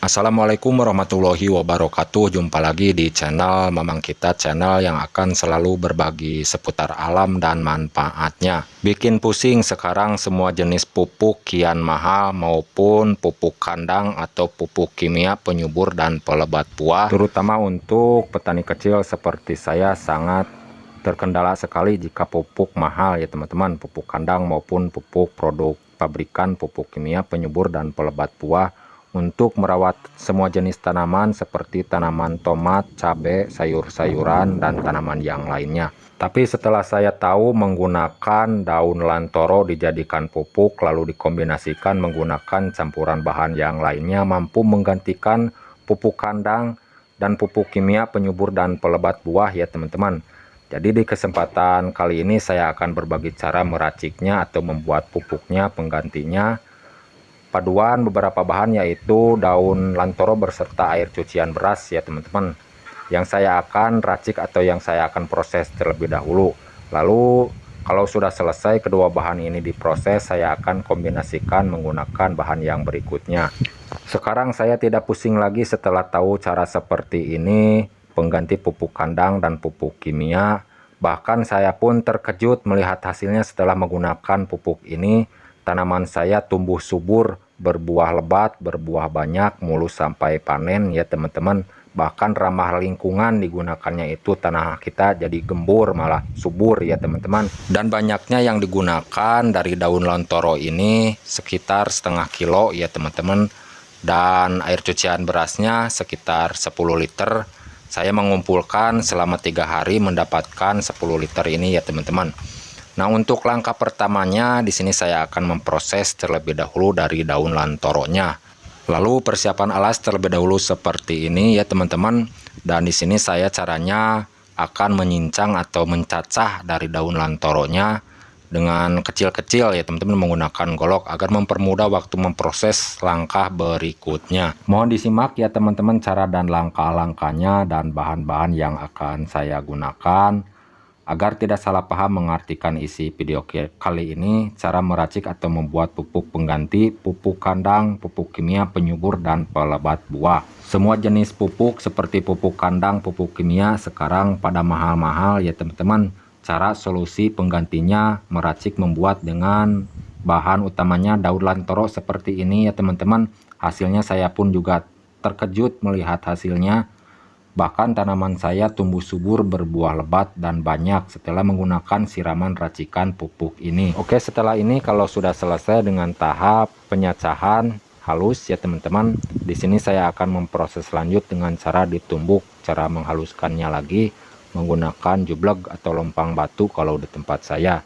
Assalamualaikum warahmatullahi wabarakatuh. Jumpa lagi di channel Mamang Kita, channel yang akan selalu berbagi seputar alam dan manfaatnya. Bikin pusing sekarang semua jenis pupuk kian mahal, maupun pupuk kandang atau pupuk kimia penyubur dan pelebat buah. Terutama untuk petani kecil seperti saya sangat terkendala sekali jika pupuk mahal ya teman-teman. Pupuk kandang maupun pupuk produk pabrikan, pupuk kimia penyubur dan pelebat buah untuk merawat semua jenis tanaman seperti tanaman tomat, cabai, sayur-sayuran, dan tanaman yang lainnya. Tapi setelah saya tahu menggunakan daun lantoro dijadikan pupuk lalu dikombinasikan menggunakan campuran bahan yang lainnya mampu menggantikan pupuk kandang dan pupuk kimia penyubur dan pelebat buah ya teman-teman. Jadi di kesempatan kali ini saya akan berbagi cara meraciknya atau membuat pupuknya penggantinya. Paduan beberapa bahan yaitu daun lantoro berserta air cucian beras ya teman-teman, yang saya akan racik atau yang saya akan proses terlebih dahulu. Lalu kalau sudah selesai kedua bahan ini diproses, saya akan kombinasikan menggunakan bahan yang berikutnya. Sekarang saya tidak pusing lagi setelah tahu cara seperti ini pengganti pupuk kandang dan pupuk kimia. Bahkan saya pun terkejut melihat hasilnya setelah menggunakan pupuk ini. Tanaman saya tumbuh subur, berbuah lebat, berbuah banyak, mulus sampai panen ya teman-teman. Bahkan ramah lingkungan digunakannya itu tanah kita jadi gembur malah subur ya teman-teman. Dan banyaknya yang digunakan dari daun lantoro ini sekitar setengah kilo ya teman-teman. Dan air cucian berasnya sekitar 10 liter. Saya mengumpulkan selama 3 hari mendapatkan 10 liter ini ya teman-teman. Nah, untuk langkah pertamanya di sini saya akan memproses terlebih dahulu dari daun lantoronya. Lalu persiapan alas terlebih dahulu seperti ini ya teman-teman. Dan di sini saya caranya akan menyincang atau mencacah dari daun lantoronya dengan kecil-kecil ya teman-teman menggunakan golok agar mempermudah waktu memproses langkah berikutnya. Mohon disimak ya teman-teman cara dan langkah-langkahnya dan bahan-bahan yang akan saya gunakan. Agar tidak salah paham mengartikan isi video kali ini, cara meracik atau membuat pupuk pengganti, pupuk kandang, pupuk kimia, penyubur, dan pelebat buah. Semua jenis pupuk seperti pupuk kandang, pupuk kimia sekarang pada mahal-mahal ya teman-teman. Cara solusi penggantinya meracik membuat dengan bahan utamanya daun lantoro seperti ini ya teman-teman. Hasilnya saya pun juga terkejut melihat hasilnya. Bahkan tanaman saya tumbuh subur, berbuah lebat, dan banyak setelah menggunakan siraman racikan pupuk ini. Oke, setelah ini kalau sudah selesai dengan tahap penyacahan halus ya teman-teman, di sini saya akan memproses lanjut dengan cara ditumbuk. Cara menghaluskannya lagi menggunakan jublek atau lompang batu kalau di tempat saya.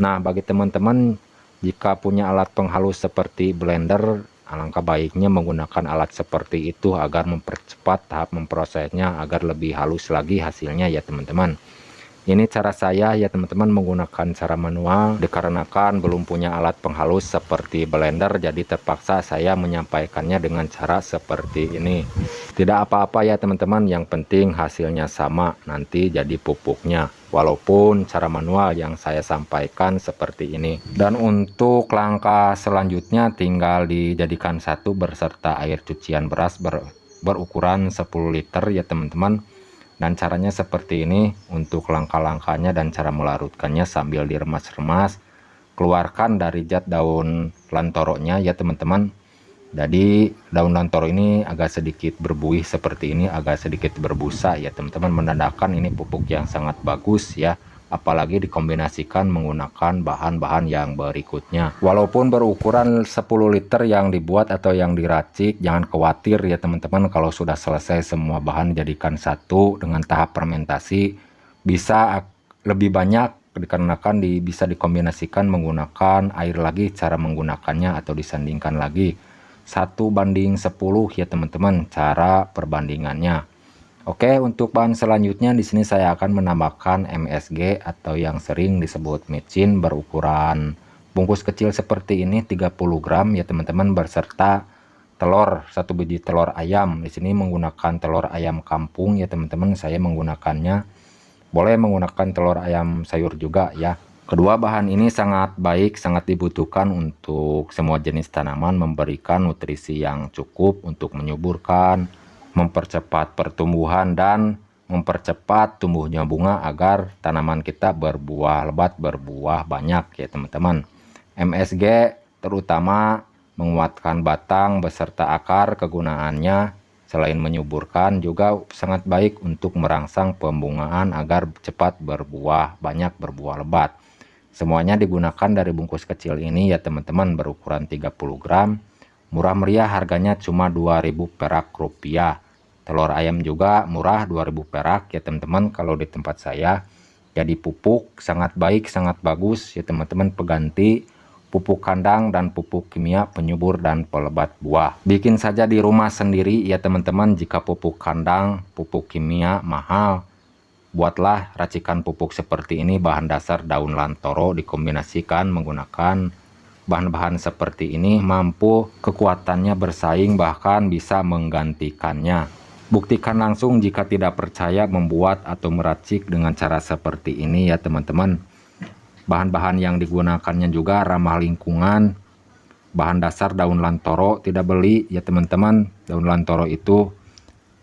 Nah, bagi teman-teman jika punya alat penghalus seperti blender, alangkah baiknya menggunakan alat seperti itu agar mempercepat tahap memprosesnya agar lebih halus lagi hasilnya ya teman-teman. Ini cara saya ya teman-teman menggunakan cara manual dikarenakan belum punya alat penghalus seperti blender, jadi terpaksa saya menyampaikannya dengan cara seperti ini. Tidak apa-apa ya teman-teman, yang penting hasilnya sama nanti jadi pupuknya, walaupun cara manual yang saya sampaikan seperti ini. Dan untuk langkah selanjutnya tinggal dijadikan satu berserta air cucian beras berukuran 10 liter ya teman-teman. Dan caranya seperti ini untuk langkah-langkahnya dan cara melarutkannya sambil diremas-remas. Keluarkan dari zat daun lantoronya ya teman-teman. Jadi daun lantoro ini agak sedikit berbuih seperti ini, agak sedikit berbusa ya teman-teman, menandakan ini pupuk yang sangat bagus ya. Apalagi dikombinasikan menggunakan bahan-bahan yang berikutnya. Walaupun berukuran 10 liter yang dibuat atau yang diracik, jangan khawatir ya teman-teman, kalau sudah selesai semua bahan jadikan satu dengan tahap fermentasi bisa lebih banyak dikarenakan bisa dikombinasikan menggunakan air lagi. Cara menggunakannya atau disandingkan lagi 1:10 ya teman-teman cara perbandingannya. Oke, untuk bahan selanjutnya di sini saya akan menambahkan MSG atau yang sering disebut micin berukuran bungkus kecil seperti ini 30 gram ya teman-teman, berserta telur, 1 biji telur ayam. Di sini menggunakan telur ayam kampung ya teman-teman, saya menggunakannya. Boleh menggunakan telur ayam sayur juga ya. Kedua bahan ini sangat baik, sangat dibutuhkan untuk semua jenis tanaman, memberikan nutrisi yang cukup untuk menyuburkan, mempercepat pertumbuhan, dan mempercepat tumbuhnya bunga agar tanaman kita berbuah lebat, berbuah banyak ya teman-teman. MSG terutama menguatkan batang beserta akar. Kegunaannya selain menyuburkan juga sangat baik untuk merangsang pembungaan agar cepat berbuah banyak, berbuah lebat. Semuanya digunakan dari bungkus kecil ini ya teman-teman, berukuran 30 gram. Murah meriah, harganya cuma 2.000 perak rupiah. Telur ayam juga murah, 2.000 perak ya teman-teman kalau di tempat saya. Jadi pupuk sangat baik, sangat bagus ya teman-teman, pengganti pupuk kandang dan pupuk kimia penyubur dan pelebat buah. Bikin saja di rumah sendiri ya teman-teman. Jika pupuk kandang, pupuk kimia mahal, buatlah racikan pupuk seperti ini. Bahan dasar daun lantoro dikombinasikan menggunakan bahan-bahan seperti ini, mampu kekuatannya bersaing, bahkan bisa menggantikannya. Buktikan langsung jika tidak percaya membuat atau meracik dengan cara seperti ini ya teman-teman. Bahan-bahan yang digunakannya juga ramah lingkungan. Bahan dasar daun lantoro tidak beli ya teman-teman. Daun lantoro itu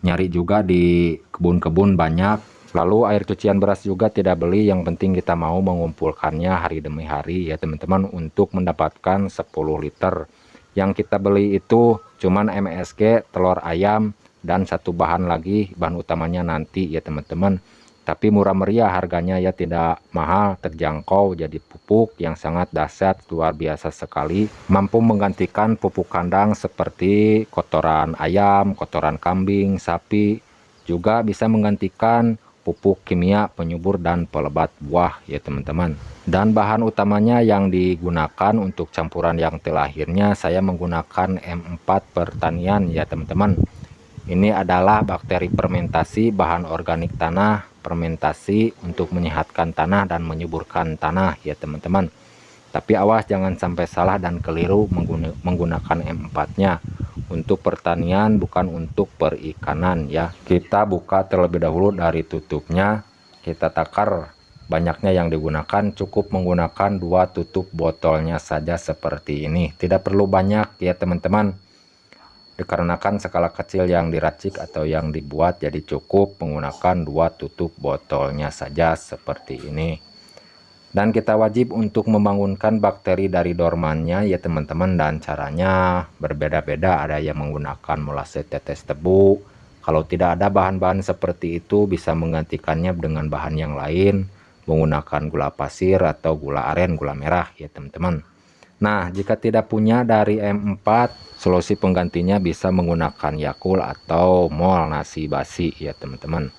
nyari juga di kebun-kebun banyak. Lalu air cucian beras juga tidak beli, yang penting kita mau mengumpulkannya hari demi hari ya teman-teman untuk mendapatkan 10 liter. Yang kita beli itu cuman MSG, telur ayam, dan satu bahan lagi, bahan utamanya nanti ya teman-teman. Tapi murah meriah harganya ya, tidak mahal, terjangkau. Jadi pupuk yang sangat dahsyat, luar biasa sekali. Mampu menggantikan pupuk kandang seperti kotoran ayam, kotoran kambing, sapi. Juga bisa menggantikan pupuk kimia penyubur dan pelebat buah ya teman-teman. Dan bahan utamanya yang digunakan untuk campuran yang terakhirnya, saya menggunakan M4 pertanian ya teman-teman. Ini adalah bakteri fermentasi, bahan organik tanah, fermentasi untuk menyehatkan tanah dan menyuburkan tanah ya teman-teman. Tapi awas jangan sampai salah dan keliru menggunakan M4-nya. Untuk pertanian, bukan untuk perikanan ya. Kita buka terlebih dahulu dari tutupnya, kita takar banyaknya yang digunakan. Cukup menggunakan 2 tutup botolnya saja seperti ini, tidak perlu banyak ya teman-teman, dikarenakan skala kecil yang diracik atau yang dibuat. Jadi cukup menggunakan 2 tutup botolnya saja seperti ini. Dan kita wajib untuk membangunkan bakteri dari dormannya ya teman-teman. Dan caranya berbeda-beda, ada yang menggunakan molase tetes tebu. Kalau tidak ada bahan-bahan seperti itu, bisa menggantikannya dengan bahan yang lain, menggunakan gula pasir atau gula aren, gula merah ya teman-teman. Nah, jika tidak punya dari M4, solusi penggantinya bisa menggunakan Yakult atau mol nasi basi ya teman-teman.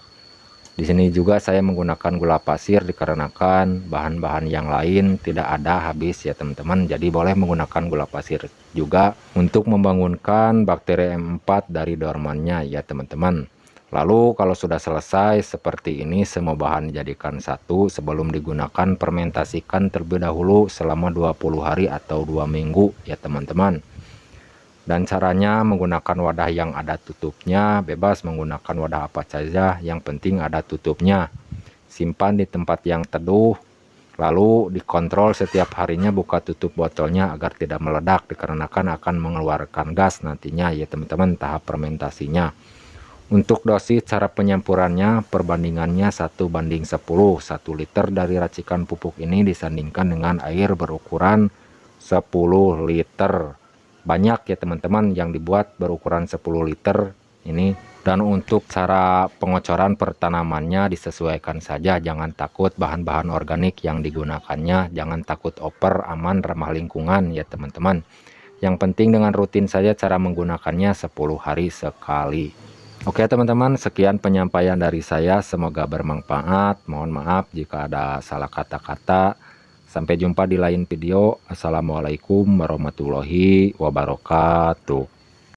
Di sini juga saya menggunakan gula pasir dikarenakan bahan-bahan yang lain tidak ada, habis ya teman-teman. Jadi boleh menggunakan gula pasir juga untuk membangunkan bakteri M4 dari dormannya ya teman-teman. Lalu kalau sudah selesai seperti ini, semua bahan dijadikan satu. Sebelum digunakan, fermentasikan terlebih dahulu selama 20 hari atau 2 minggu ya teman-teman. Dan caranya menggunakan wadah yang ada tutupnya, bebas menggunakan wadah apa saja, yang penting ada tutupnya. Simpan di tempat yang teduh, lalu dikontrol setiap harinya, buka tutup botolnya agar tidak meledak, dikarenakan akan mengeluarkan gas nantinya ya teman-teman tahap fermentasinya. Untuk dosis cara penyampurannya, perbandingannya 1:10. 1 liter dari racikan pupuk ini disandingkan dengan air berukuran 10 liter. Banyak ya teman-teman yang dibuat berukuran 10 liter ini. Dan untuk cara pengocoran pertanamannya disesuaikan saja, jangan takut bahan-bahan organik yang digunakannya, jangan takut oper, aman, ramah lingkungan ya teman-teman. Yang penting dengan rutin saja cara menggunakannya 10 hari sekali. Oke teman-teman, sekian penyampaian dari saya, semoga bermanfaat. Mohon maaf jika ada salah kata-kata. Sampai jumpa di lain video. Assalamualaikum warahmatullahi wabarakatuh.